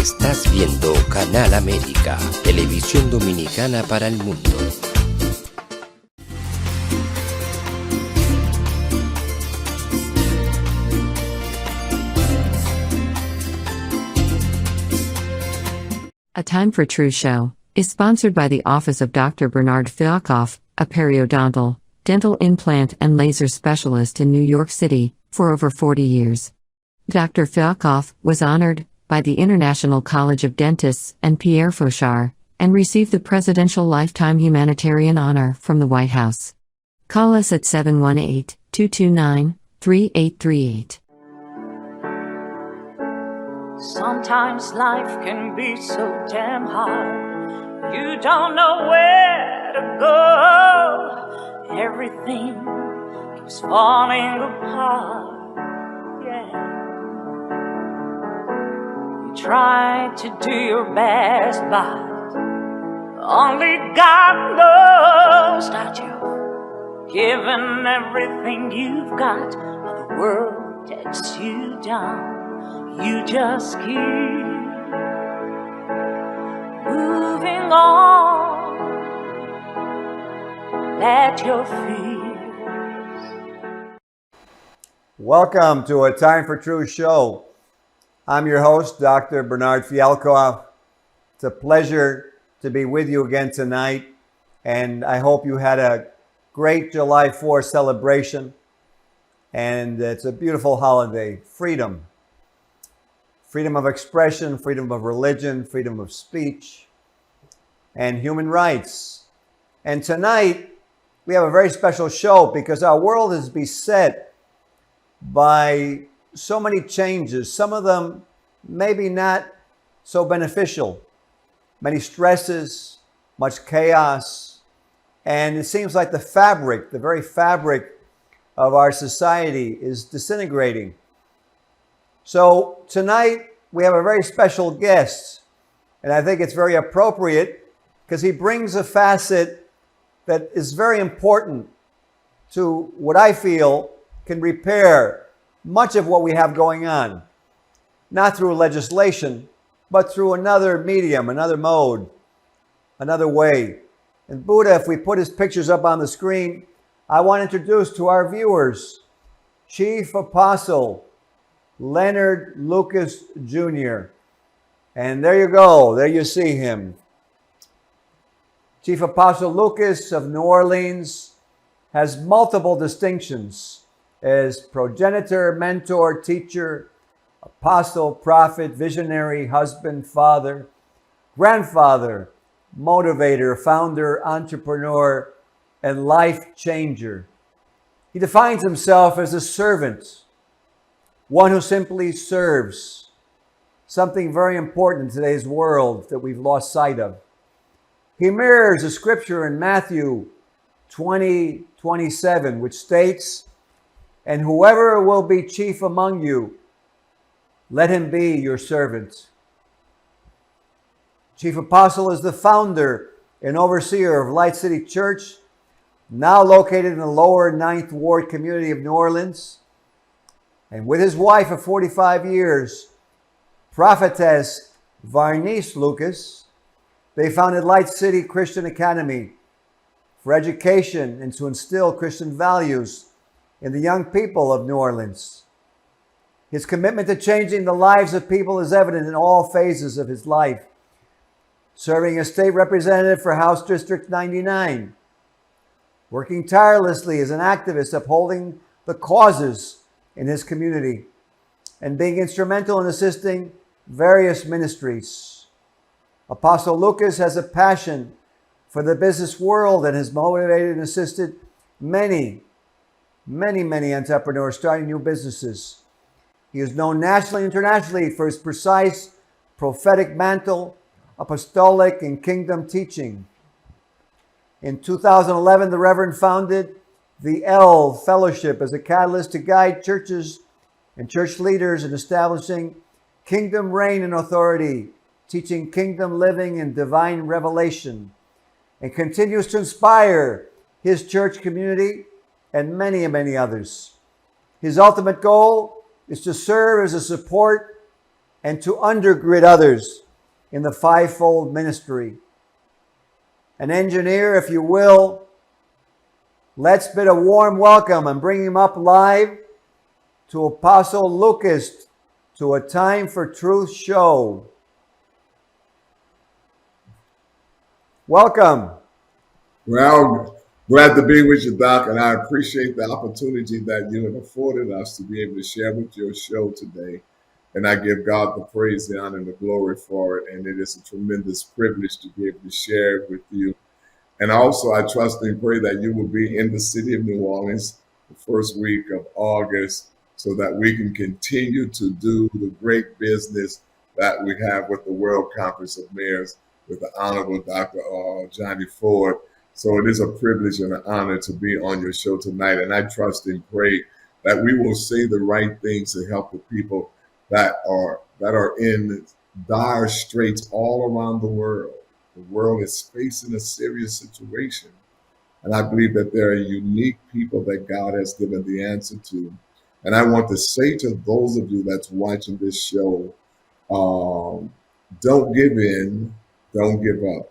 Estás viendo Canal América, televisión dominicana para el mundo. A Time for True show is sponsored by the Office of Dr. Bernard Fialkoff, a periodontal, dental implant and laser specialist in New York City, for over 40 years. Dr. Fialkoff was honored by the International College of Dentists and Pierre Fauchard, and received the Presidential Lifetime Humanitarian Honor from the White House. Call us at 718-229-3838. Sometimes life can be so damn hard. You don't know where to go. Everything keeps falling apart. Yeah. You try to do your best, but only God knows that you've given everything you've got, but the world takes you down. You just keep moving on. Let your fears. Welcome to A Time for True show. I'm your host, Dr. Bernard Fialkoff. It's a pleasure to be with you again tonight, and I hope you had a great July 4th celebration. And it's a beautiful holiday. Freedom. Freedom of expression, freedom of religion, freedom of speech, and human rights. And tonight, we have a very special show because our world is beset by so many changes, some of them maybe not so beneficial, many stresses, much chaos, and it seems like the very fabric of our society is disintegrating. So tonight we have a very special guest, and I think it's very appropriate because he brings a facet that is very important to what I feel can repair much of what we have going on, not through legislation, but through another medium, another mode, another way. And Buddha, if we put his pictures up on the screen, I want to introduce to our viewers Chief Apostle Leonard Lucas Jr. And there you go. There you see him. Chief Apostle Lucas of New Orleans has multiple distinctions as progenitor, mentor, teacher, apostle, prophet, visionary, husband, father, grandfather, motivator, founder, entrepreneur, and life changer. He defines himself as a servant, one who simply serves, something very important in today's world that we've lost sight of. He mirrors a scripture in Matthew 20:27, which states, "And whoever will be chief among you, let him be your servant." Chief Apostle is the founder and overseer of Light City Church, now located in the lower 9th Ward community of New Orleans. And with his wife of 45 years, prophetess Varnice Lucas, they founded Light City Christian Academy for education and to instill Christian values in the young people of New Orleans. His commitment to changing the lives of people is evident in all phases of his life, serving as state representative for House District 99, working tirelessly as an activist upholding the causes in his community, and being instrumental in assisting various ministries. Apostle Lucas has a passion for the business world and has motivated and assisted many entrepreneurs starting new businesses. He is known nationally and internationally for his precise prophetic mantle, apostolic and kingdom teaching. In 2011, the Reverend founded the L Fellowship as a catalyst to guide churches and church leaders in establishing kingdom reign and authority, teaching kingdom living and divine revelation, and continues to inspire his church community and many others. His ultimate goal is to serve as a support and to undergird others in the fivefold ministry. An engineer, if you will, let's bid a warm welcome and bring him up live to Apostle Lucas to A Time for Truth show. Welcome. Well, glad to be with you, Doc, and I appreciate the opportunity that you have afforded us to be able to share with your show today. And I give God the praise, the honor, and the glory for it. And it is a tremendous privilege to be able to share it with you. And also, I trust and pray that you will be in the city of New Orleans the first week of August so that we can continue to do the great business that we have with the World Conference of Mayors with the Honorable Dr. Johnny Ford. So it is a privilege and an honor to be on your show tonight. And I trust and pray that we will say the right things to help the people that are in dire straits all around the world. The world is facing a serious situation. And I believe that there are unique people that God has given the answer to. And I want to say to those of you that's watching this show, don't give in, don't give up.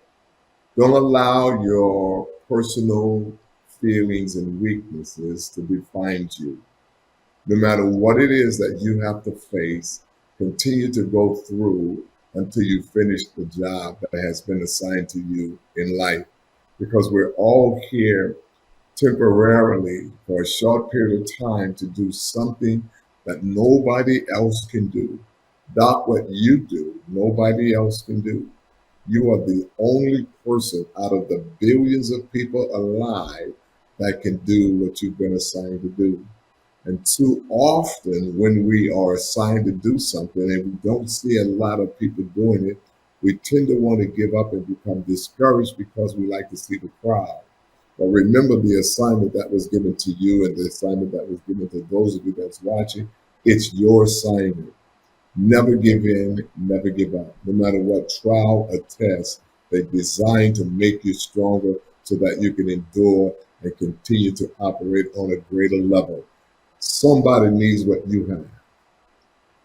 Don't allow your personal feelings and weaknesses to define you. No matter what it is that you have to face, continue to go through until you finish the job that has been assigned to you in life. Because we're all here temporarily for a short period of time to do something that nobody else can do. Doc, what you do, nobody else can do. You are the only person out of the billions of people alive that can do what you've been assigned to do. And too often when we are assigned to do something and we don't see a lot of people doing it, we tend to want to give up and become discouraged because we like to see the crowd. But remember the assignment that was given to you and the assignment that was given to those of you that's watching. It's your assignment. Never give in, never give up. No matter what trial or test, they're designed to make you stronger so that you can endure and continue to operate on a greater level. Somebody needs what you have.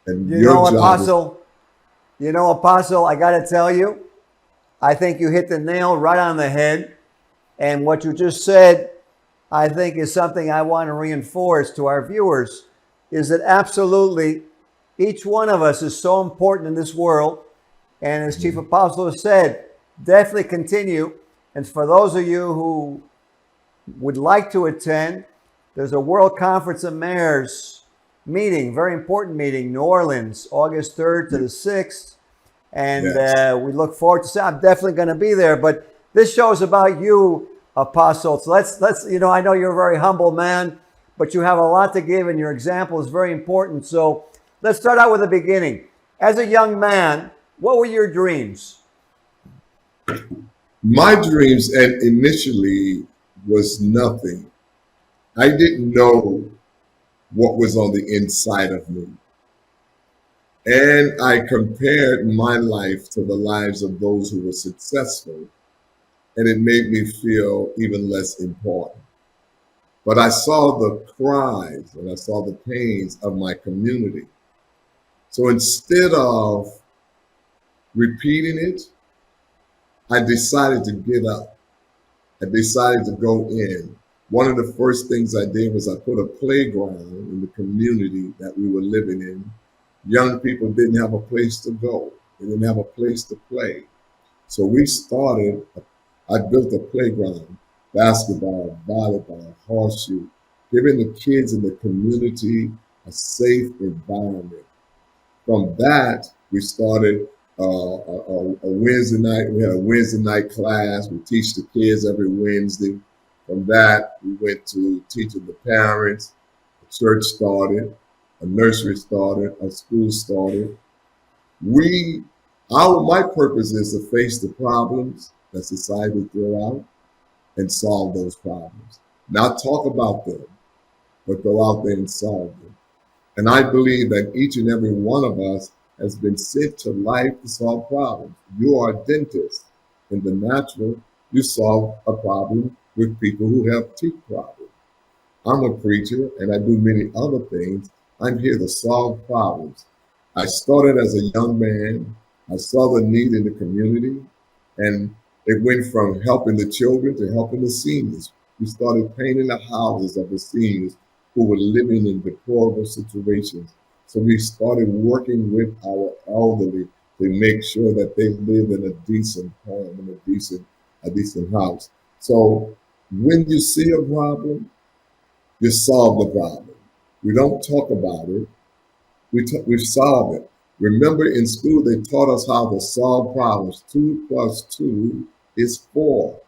And your job Apostle, I got to tell you, I think you hit the nail right on the head. And what you just said, I think is something I want to reinforce to our viewers, is that absolutely each one of us is so important in this world. And as Chief Apostle has said, definitely continue. And for those of you who would like to attend, there's a World Conference of Mayors meeting, very important meeting, New Orleans, August 3rd to the 6th. And yes, we look forward to seeing. I'm definitely going to be there. But this show is about you, Apostle. So let's I know you're a very humble man, but you have a lot to give, and your example is very important. So let's start out with the beginning. As a young man, what were your dreams? My dreams initially was nothing. I didn't know what was on the inside of me. And I compared my life to the lives of those who were successful, and it made me feel even less important. But I saw the cries and I saw the pains of my community. So instead of repeating it, I decided to get up. I decided to go in. One of the first things I did was I put a playground in the community that we were living in. Young people didn't have a place to go. They didn't have a place to play. So I built a playground, basketball, volleyball, horseshoe, giving the kids in the community a safe environment. From that, we started a Wednesday night. We had a Wednesday night class. We teach the kids every Wednesday. From that, we went to teaching the parents. A church started, a nursery started, a school started. My purpose is to face the problems that society throw out and solve those problems. Not talk about them, but go out there and solve them. And I believe that each and every one of us has been sent to life to solve problems. You are a dentist. In the natural, you solve a problem with people who have teeth problems. I'm a preacher and I do many other things. I'm here to solve problems. I started as a young man. I saw the need in the community, and it went from helping the children to helping the seniors. We started painting the houses of the seniors who were living in deplorable situations. So we started working with our elderly to make sure that they live in a decent home, in a decent house. So when you see a problem, you solve the problem. We don't talk about it. We solve it. Remember, in school they taught us how to solve problems. 2 plus 2 is 4.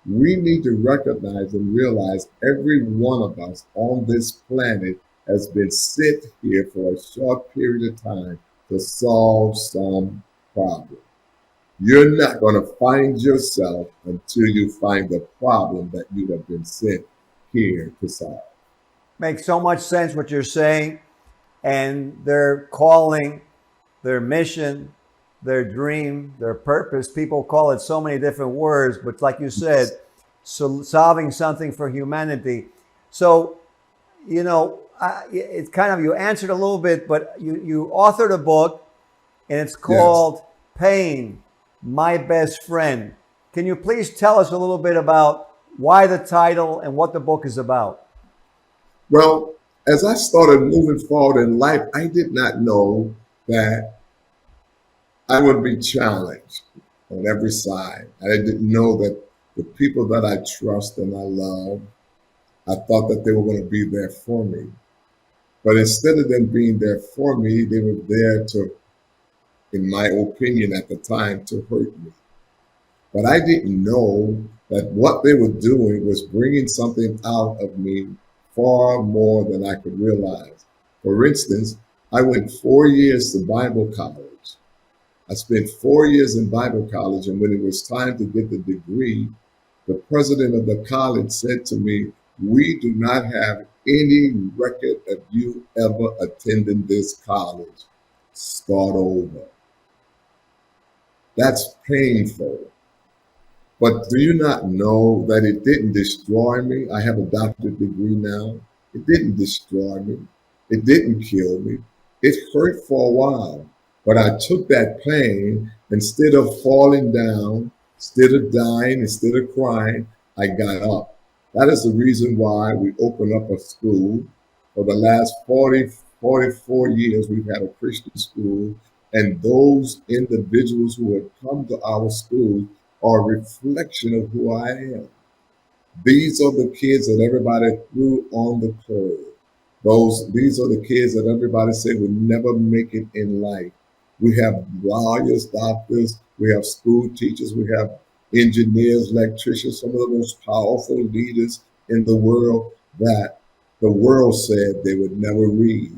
We need to recognize and realize every one of us on this planet has been sent here for a short period of time to solve some problem. You're not going to find yourself until you find the problem that you have been sent here to solve. Makes so much sense what you're saying. And their calling, their mission, their dream, their purpose, people call it so many different words, but like you said, so solving something for humanity. So, it's kind of, you answered a little bit, but you authored a book, and it's called Pain, My Best Friend. Can you please tell us a little bit about why the title and what the book is about? Well, as I started moving forward in life, I did not know that I would be challenged on every side. I didn't know that the people that I trust and I love, I thought that they were going to be there for me. But instead of them being there for me, they were there to, in my opinion at the time, to hurt me. But I didn't know that what they were doing was bringing something out of me far more than I could realize. For instance, I went 4 years to Bible college. I spent 4 years in Bible college, and when it was time to get the degree, the president of the college said to me, "We do not have any record of you ever attending this college. Start over." That's painful. But do you not know that it didn't destroy me? I have a doctorate degree now. It didn't destroy me. It didn't kill me. It hurt for a while. But I took that pain, instead of falling down, instead of dying, instead of crying, I got up. That is the reason why we opened up a school. For the last 44 years, we've had a Christian school. And those individuals who have come to our school are a reflection of who I am. These are the kids that everybody threw on the curb. These are the kids that everybody said would never make it in life. We have lawyers, doctors, we have school teachers, we have engineers, electricians, some of the most powerful leaders in the world that the world said they would never read.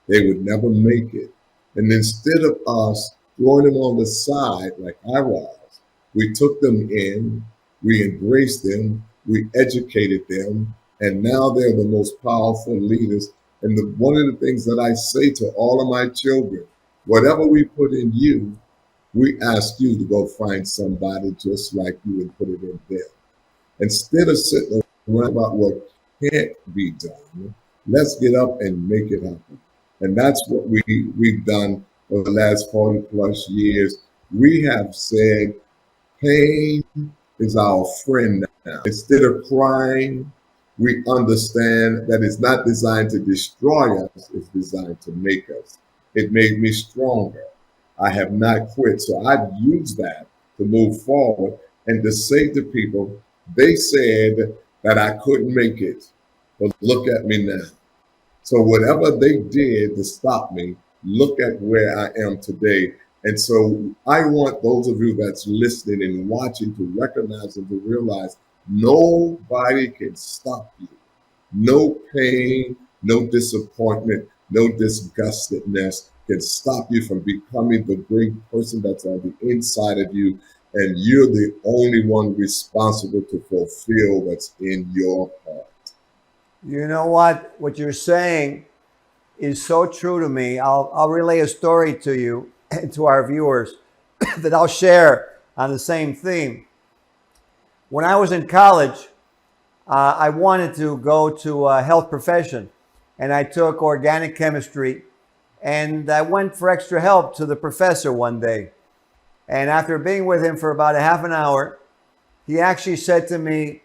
They would never make it. And instead of us throwing them on the side like I was, we took them in, we embraced them, we educated them, and now they're the most powerful leaders. And one of the things that I say to all of my children, whatever we put in you, we ask you to go find somebody just like you and put it in them. Instead of sitting around about what can't be done, let's get up and make it happen. And that's what we've done for the last 40 plus years. We have said, pain is our friend now. Instead of crying, we understand that it's not designed to destroy us, it's designed to make us. It made me stronger. I have not quit. So I've used that to move forward and to say to people, they said that I couldn't make it, but look at me now. So whatever they did to stop me, look at where I am today. And so I want those of you that's listening and watching to recognize and to realize nobody can stop you. No pain, no disappointment, no disgustedness can stop you from becoming the great person that's on the inside of you. And you're the only one responsible to fulfill what's in your heart. You know what? What you're saying is so true to me. I'll relay a story to you and to our viewers that I'll share on the same theme. When I was in college, I wanted to go to a health profession, and I took organic chemistry, And I went for extra help to the professor one day. And after being with him for about a half an hour, he actually said to me,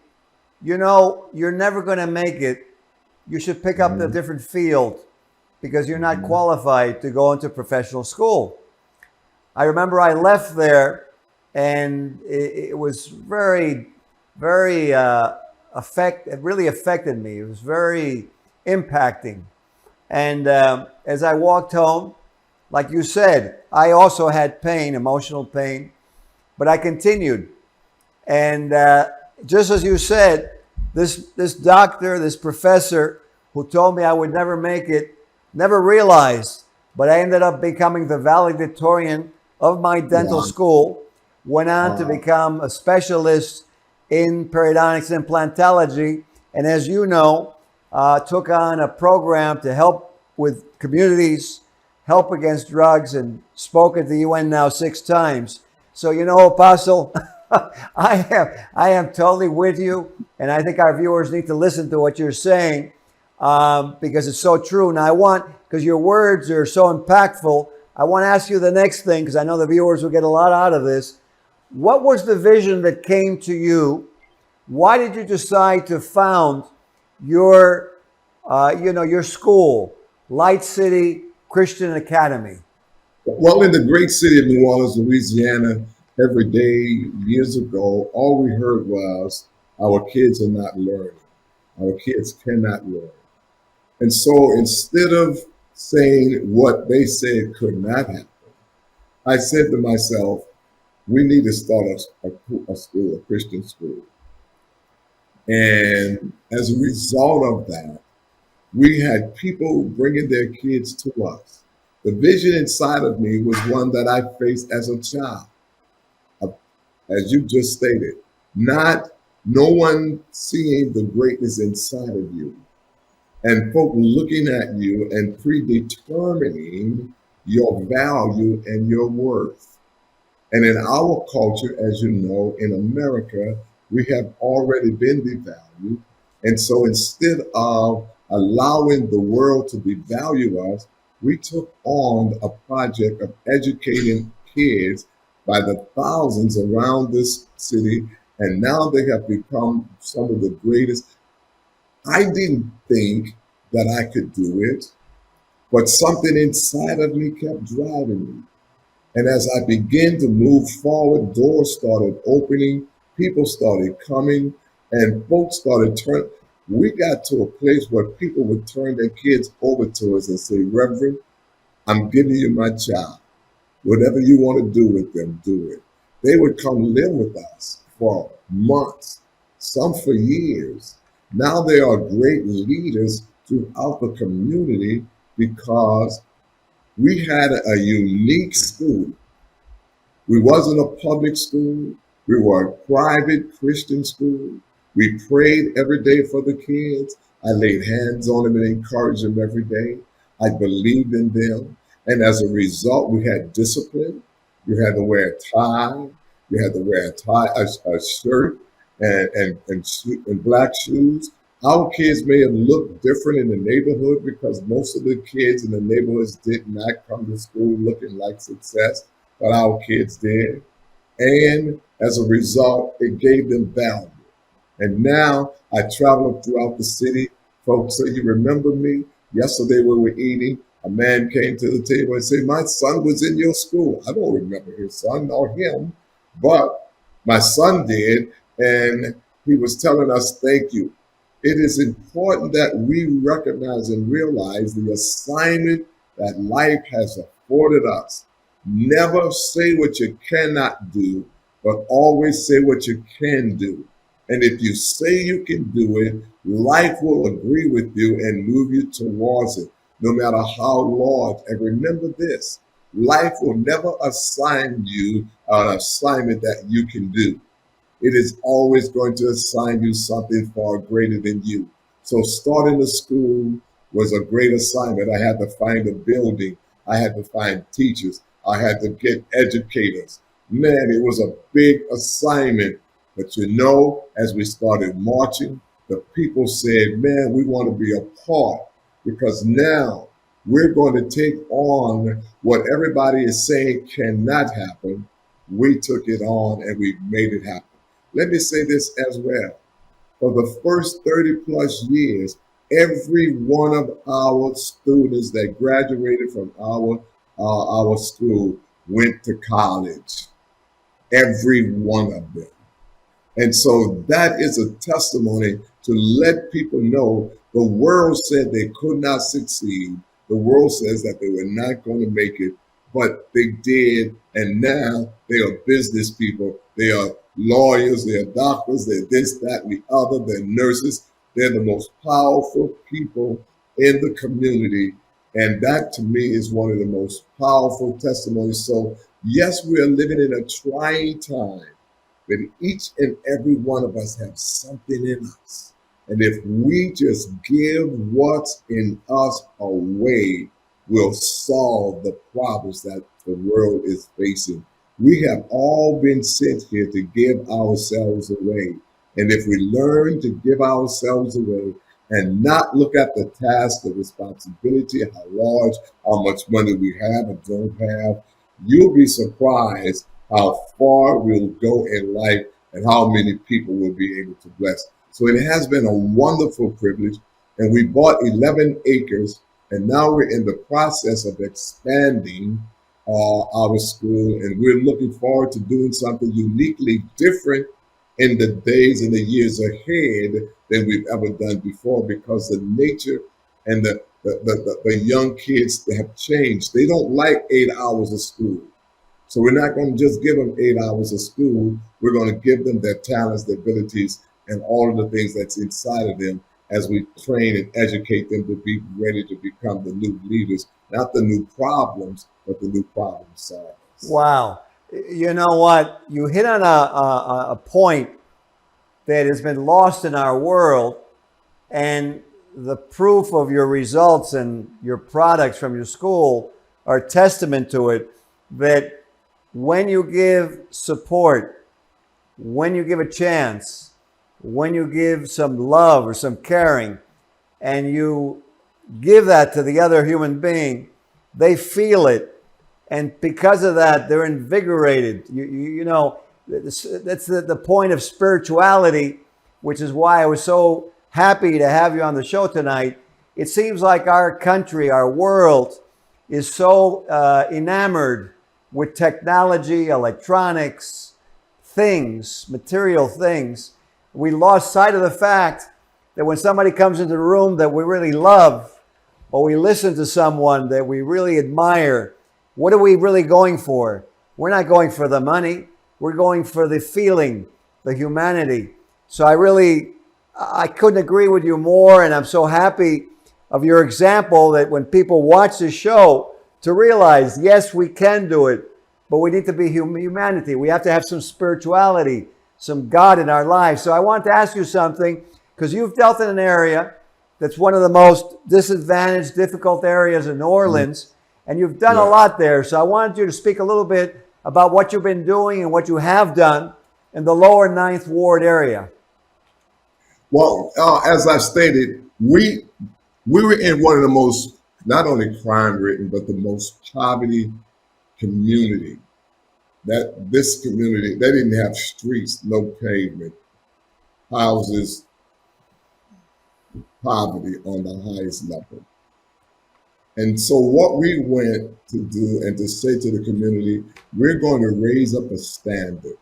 you know, you're never going to make it. You should pick up a different field because you're not qualified to go into professional school. I remember I left there, and it was very, very it really affected me. It was very impacting. And as I walked home, like you said, I also had pain, emotional pain, but I continued. And just as you said, this doctor, this professor who told me I would never make it, never realized, but I ended up becoming the valedictorian of my dental school, went on to become a specialist in periodontics and implantology, and as you know, took on a program to help with communities, help against drugs, and spoke at the UN now 6 times. So, you know, Apostle, I am totally with you, and I think our viewers need to listen to what you're saying because it's so true. Now, because your words are so impactful, I want to ask you the next thing, because I know the viewers will get a lot out of this. What was the vision that came to you? Why did you decide to found your school, Light City Christian Academy? Well, in the great city of New Orleans, Louisiana, every day, years ago, all we heard was, our kids are not learning. Our kids cannot learn. And so instead of saying what they said could not happen, I said to myself, we need to start a school, a Christian school. And as a result of that, we had people bringing their kids to us. The vision inside of me was one that I faced as a child. As you just stated, no one seeing the greatness inside of you, and folk looking at you and predetermining your value and your worth. And in our culture, as you know, in America, we have already been devalued. And so instead of allowing the world to devalue us, we took on a project of educating kids by the thousands around this city, and now they have become some of the greatest. I didn't think that I could do it, but something inside of me kept driving me. And as I began to move forward, doors started opening, people started coming, and folks started turning. We got to a place where people would turn their kids over to us and say, Reverend, I'm giving you my child. Whatever you want to do with them, do it. They would come live with us for months, some for years. Now they are great leaders throughout the community because we had a unique school. We wasn't a public school. We were a private Christian school. We prayed every day for the kids. I laid hands on them and encouraged them every day. I believed in them. And as a result, we had discipline. You had to wear a tie. You had to wear a shirt and black shoes. Our kids may have looked different in the neighborhood because most of the kids in the neighborhoods did not come to school looking like success, but our kids did. And as a result, it gave them value. And now I travel throughout the city. Folks say, you remember me? Yesterday we were eating. A man came to the table and said, my son was in your school. I don't remember his son or him, but my son did. And he was telling us, thank you. It is important that we recognize and realize the assignment that life has afforded us. Never say what you cannot do, but always say what you can do. And if you say you can do it, life will agree with you and move you towards it, no matter how large. And remember this, life will never assign you an assignment that you can do. It is always going to assign you something far greater than you. So starting the school was a great assignment. I had to find a building. I had to find teachers. I had to get educators. Man, it was a big assignment. But you know, as we started marching, the people said, man, we want to be a part, because now We're going to take on what everybody is saying cannot happen. We took it on and we made it happen. Let me say this as well. For the first 30 plus years, every one of our students that graduated from our school went to college. Every one of them. And so that is a testimony to let people know the world said they could not succeed. The world says that they were not going to make it, but they did. And now they are business people. They are lawyers, they are doctors, they're this, that, and the other, they're nurses. They're the most powerful people in the community. And that to me is one of the most powerful testimonies. So yes, we are living in a trying time, but each and every one of us have something in us. And if we just give what's in us away, we'll solve the problems that the world is facing. We have all been sent here to give ourselves away. And if we learn to give ourselves away and not look at the task, the responsibility, how large, how much money we have and don't have, you'll be surprised how far we'll go in life and how many people we'll be able to bless. So it has been a wonderful privilege. And we bought 11 acres, and now we're in the process of expanding our school. And we're looking forward to doing something uniquely different in the days and the years ahead than we've ever done before, because the nature and the young kids have changed. They don't like 8 hours of school. So we're not going to just give them 8 hours of school. We're going to give them their talents, their abilities, and all of the things that's inside of them as we train and educate them to be ready to become the new leaders, not the new problems, but the new problem solvers. Wow. You know what? You hit on a point that has been lost in our world, and the proof of your results and your products from your school are testament to it, that when you give support, when you give a chance, when you give some love or some caring, and you give that to the other human being, they feel it. And because of that, they're invigorated. You know, that's the point of spirituality, which is why I was so happy to have you on the show tonight. It seems like our country, our world, is so enamored with technology, electronics, things, material things. We lost sight of the fact that when somebody comes into the room that we really love, or we listen to someone that we really admire, what are we really going for? We're not going for the money. We're going for the feeling, the humanity. So I couldn't agree with you more. And I'm so happy of your example that when people watch this show, to realize, yes, we can do it, but we need to be humanity. We have to have some spirituality, some God in our lives. So I want to ask you something, because you've dealt in an area that's one of the most disadvantaged, difficult areas in New Orleans, and you've done a lot there. So I wanted you to speak a little bit about what you've been doing and what you have done in the lower Ninth Ward area. Well, as I stated, we were in one of the most, not only crime-ridden, but the most poverty community. This community, they didn't have streets, no pavement, houses, poverty on the highest level. And so what we went to do and to say to the community, we're going to raise up a standard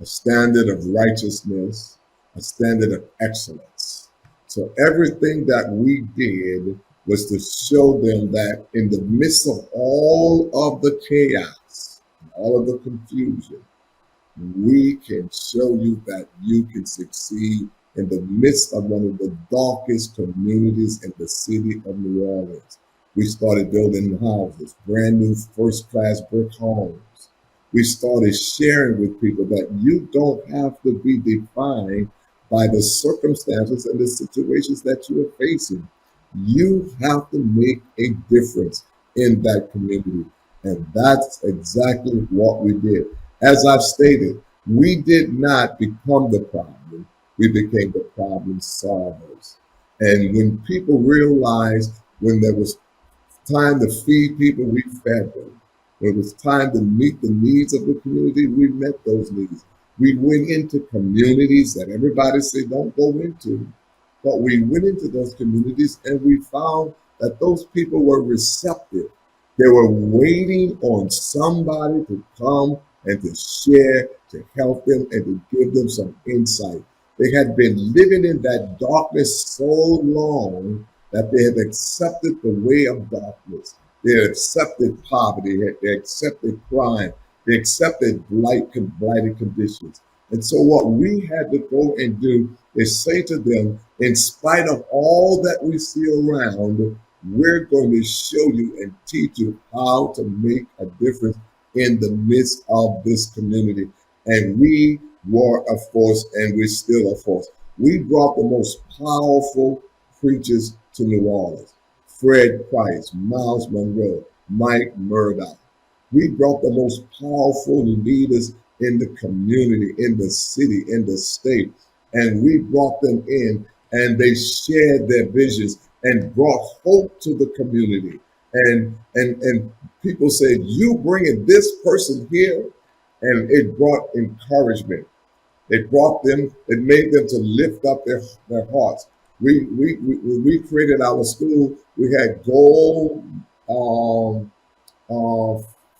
of righteousness, a standard of excellence. So everything that we did was to show them that in the midst of all of the chaos, all of the confusion, we can show you that you can succeed in the midst of one of the darkest communities in the city of New Orleans. We started building houses, brand new first-class brick homes. We started sharing with people that you don't have to be defined by the circumstances and the situations that you are facing. You have to make a difference in that community. And that's exactly what we did. As I've stated, we did not become the problem. We became the problem solvers. And when people realized when there was time to feed people, we fed them. When it was time to meet the needs of the community, we met those needs. We went into communities that everybody said don't go into, but we went into those communities and we found that those people were receptive. They were waiting on somebody to come and to share, to help them, and to give them some insight. They had been living in that darkness so long that they had accepted the way of darkness. They had accepted poverty, they accepted crime, they accepted blighted conditions. And so what we had to go and do is say to them, in spite of all that we see around, we're going to show you and teach you how to make a difference in the midst of this community. And we were a force, and we're still a force. We brought the most powerful preachers to New Orleans. Fred Price, Miles Monroe, Mike Murdoch. We brought the most powerful leaders in the community, in the city, in the state. And we brought them in, and they shared their visions and brought hope to the community. And people said, you bringing this person here, and it brought encouragement. It brought them, it made them to lift up their hearts. When we created our school, we had gold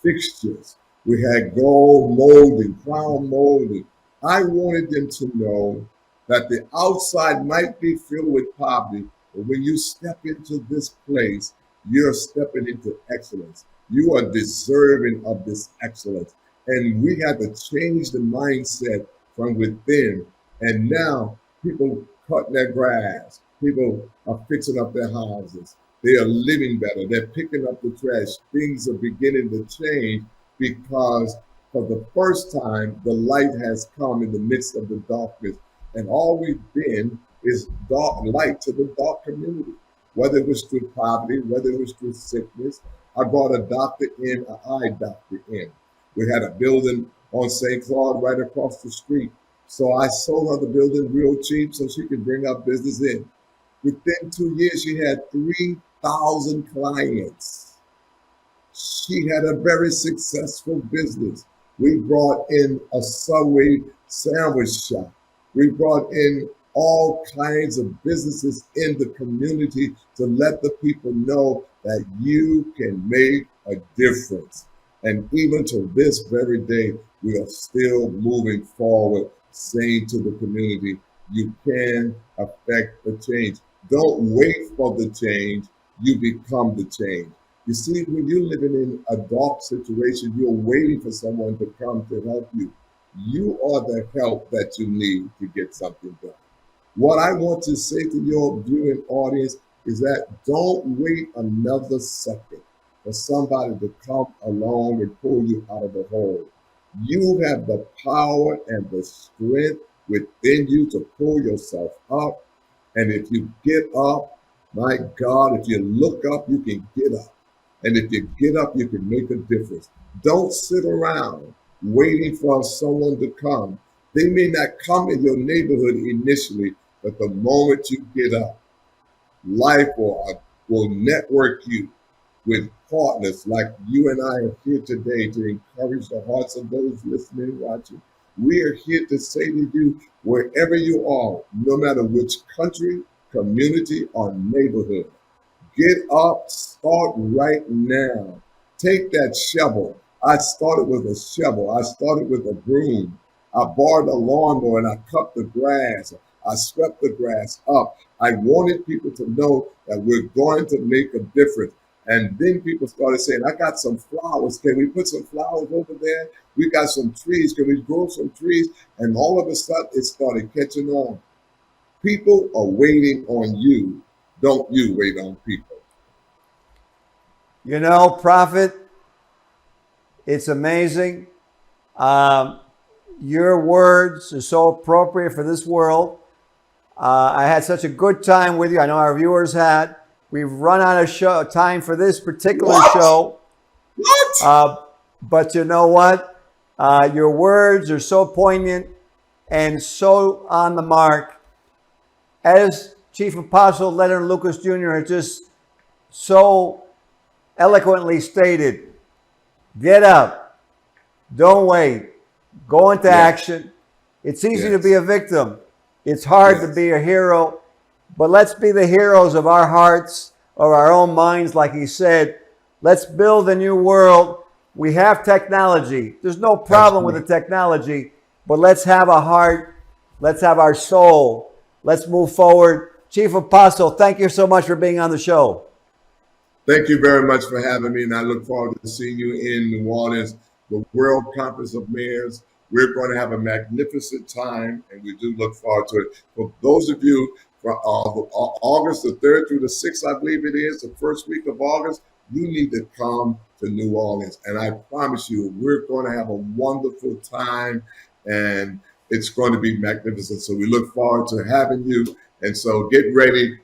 fixtures. We had gold molding, crown molding. I wanted them to know that the outside might be filled with poverty, but when you step into this place, you're stepping into excellence. You are deserving of this excellence. And we had to change the mindset from within. And now people cutting their grass. People are fixing up their houses. They are living better. They're picking up the trash. Things are beginning to change because for the first time, the light has come in the midst of the darkness. And all we've been is dark light to the dark community, whether it was through poverty, whether it was through sickness. I brought a doctor in, an eye doctor in. We had a building on St. Claude right across the street. So I sold her the building real cheap so she could bring our business in. Within 2 years, she had 3,000 clients. She had a very successful business. We brought in a Subway sandwich shop. We brought in all kinds of businesses in the community to let the people know that you can make a difference. And even to this very day, we are still moving forward, saying to the community, you can affect the change. Don't wait for the change, you become the change. You see, when you're living in a dark situation, you're waiting for someone to come to help you. You are the help that you need to get something done. What I want to say to your viewing audience is that don't wait another second for somebody to come along and pull you out of the hole. You have the power and the strength within you to pull yourself up. And if you get up, my God, if you look up, you can get up. And if you get up, you can make a difference. Don't sit around waiting for someone to come. They may not come in your neighborhood initially, but the moment you get up, life will network you with partners like you and I are here today to encourage the hearts of those listening and watching. We are here to say to you, wherever you are, no matter which country, community, or neighborhood, get up, start right now. Take that shovel. I started with a shovel. I started with a broom. I borrowed a lawnmower and I cut the grass. I swept the grass up. I wanted people to know that we're going to make a difference. And then people started saying, I got some flowers. Can we put some flowers over there? We got some trees. Can we grow some trees? And all of a sudden, it started catching on. People are waiting on you. Don't you wait on people. You know, Prophet, it's amazing. Your words are so appropriate for this world. I had such a good time with you. I know our viewers had. We've run out of time for this particular show. But you know what? Your words are so poignant and so on the mark. As Chief Apostle Leonard Lucas Jr. has just so eloquently stated. Get up. Don't wait. Go into action. It's easy to be a victim. It's hard to be a hero. But let's be the heroes of our hearts, of our own minds, like he said. Let's build a new world. We have technology. There's no problem with the technology, but let's have a heart. Let's have our soul. Let's move forward. Chief Apostle, thank you so much for being on the show. Thank you very much for having me, and I look forward to seeing you in New Orleans, the World Conference of Mayors. We're going to have a magnificent time, and we do look forward to it. For those of you, from August the 3rd through the 6th, I believe it is, the first week of August, you need to come to New Orleans. And I promise you, we're going to have a wonderful time, and it's going to be magnificent. So we look forward to having you. And so get ready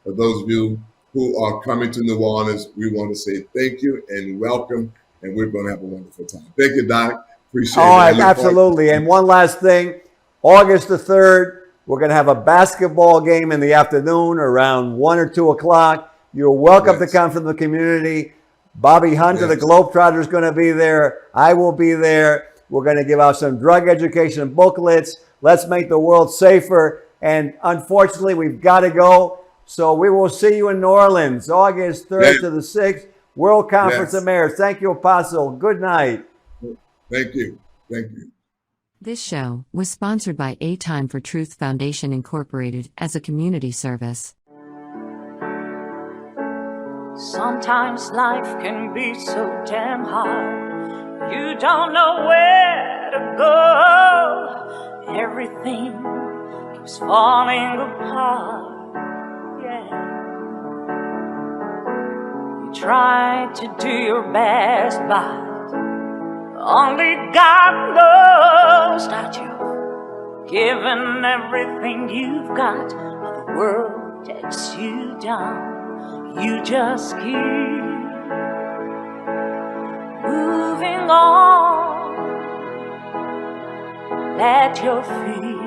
for those of you who are coming to New Orleans. We want to say thank you and welcome, and we're going to have a wonderful time. Thank you, Doc. Appreciate it. Absolutely. And one last thing, August the 3rd, we're going to have a basketball game in the afternoon around 1 or 2 o'clock. You're welcome to come from the community. Bobby Hunter, the Globetrotter, is going to be there. I will be there. We're going to give out some drug education booklets. Let's make the world safer. And unfortunately, we've got to go. So we will see you in New Orleans, August 3rd to the 6th, World Conference of Mayors. Thank you, Apostle. Good night. Thank you. Thank you. This show was sponsored by A Time for Truth Foundation Incorporated as a community service. Sometimes life can be so damn hard. You don't know where to go. Everything keeps falling apart. You try to do your best, but only God knows that you've given everything you've got, but the world takes you down. You just keep moving on. Let your feet